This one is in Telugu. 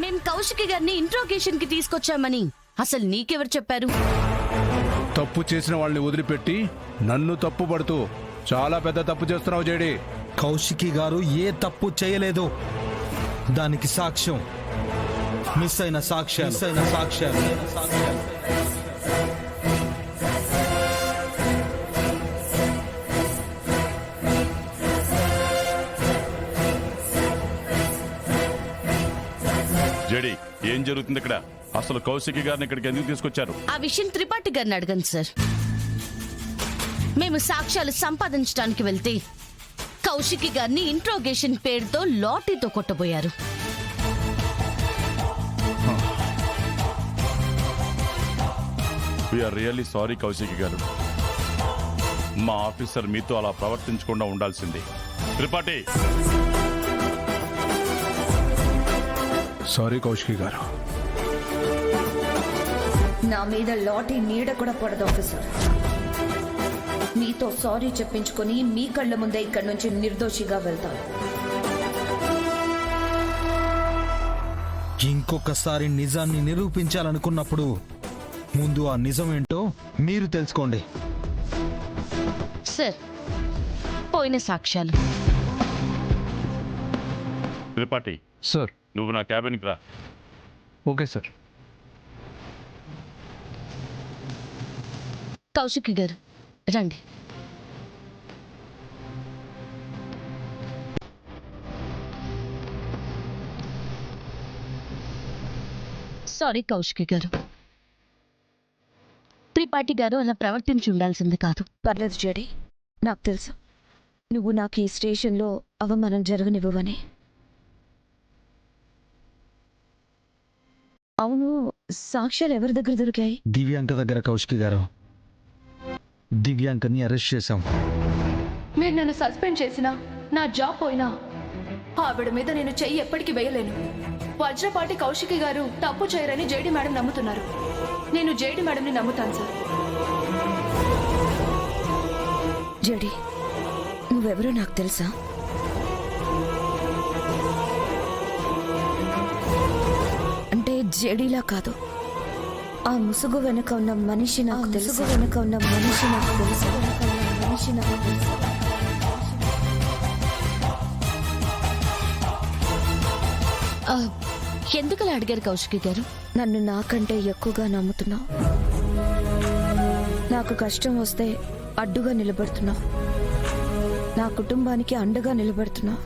మేం కౌశికి గారిని ఇంట్రోగేషన్ కి తీసుకొచ్చామని అసలు నీకెవరు చెప్పారు? తప్పు చేసిన వాళ్ళని వదిలిపెట్టి నన్ను తప్పు పడుతూ చాలా పెద్ద తప్పు చేస్తున్నావు జేడి. కౌశికి గారు ఏ తప్పు చేయలేదు. దానికి సాక్ష్యం మిస్ అయిన సాక్ష్యాలు. జేడి, ఏం జరుగుతుంది ఇక్కడ? అసలు కౌశికి గారిని ఇక్కడికి ఎందుకు తీసుకొచ్చారు? ఆ విషయం త్రిపాఠి గారిని అడగండి సార్. మేము సాక్ష్యాలు సంపాదించడానికి వెళ్తే కౌశికి గారిని ఇంట్రోగేషన్ పేరుతో లాఠీతో కొట్టబోయారు. వీఆర్ రియల్లీ సారీ కౌశికి గారు. మా ఆఫీసర్ మీతో అలా ప్రవర్తించకుండా ఉండాల్సింది. త్రిపాఠి, సారీ కౌశికి గారు. నా మీద లాఠీ నీడ కూడా పడదు ఆఫీసర్. మీతో సారీ చెప్పించుకొని మీ కళ్ళ ముందే ఇక్కడి నుంచి నిర్దోషిగా వెళ్తాను. ఇంకొకసారి నిజాన్ని నిరూపించాలనుకున్నప్పుడు ముందు ఆ నిజం ఏంటో మీరు తెలుసుకోండి. సార్, పోయిన సాక్ష్యాలు. త్రిపాఠి సార్. నువ్వు నా క్యాబిన్కి రా. Okay sir. కౌశికి గారు రండి. సారీ కౌశికి గారు, త్రిపాఠి గారు అలా ప్రవర్తించి ఉండాల్సింది కాదు. పర్లేదు జడి, నాకు తెలుసు నువ్వు నాకు ఈ స్టేషన్లో అవమానం జరగనివ్వవని. అవును, సాక్ష్యాలు ఎవరి దగ్గర దొరికాయి? దివ్యాంక దగ్గర. కౌశికి గారు, దివ్యాంకని అరెస్ట్ చేశాం. మీరు నన్ను సస్పెండ్ చేసినా, నా జాబ్ పోయినా ఆవిడ మీద నేను చెయ్యి ఎప్పటికీ వేయలేను. వజ్రపాటి కౌశికి గారు తప్పు చేయరని జేడి మేడం నమ్ముతున్నారు. నేను జేడి మేడంని నమ్ముతాను సార్. జడి, నువ్వెవరో నాకు తెలుసా? అంటే జేడీలా కాదు, ఆ ముసుగు వెనుక ఉన్న మనిషి నాకు తెలుసు. ఎందుకలా అడిగారు కౌశికి గారు? నన్ను నాకంటే ఎక్కువగా నమ్ముతున్నావు. నాకు కష్టం వస్తే అడ్డుగా నిలబడుతున్నావు. నా కుటుంబానికి అండగా నిలబడుతున్నావు.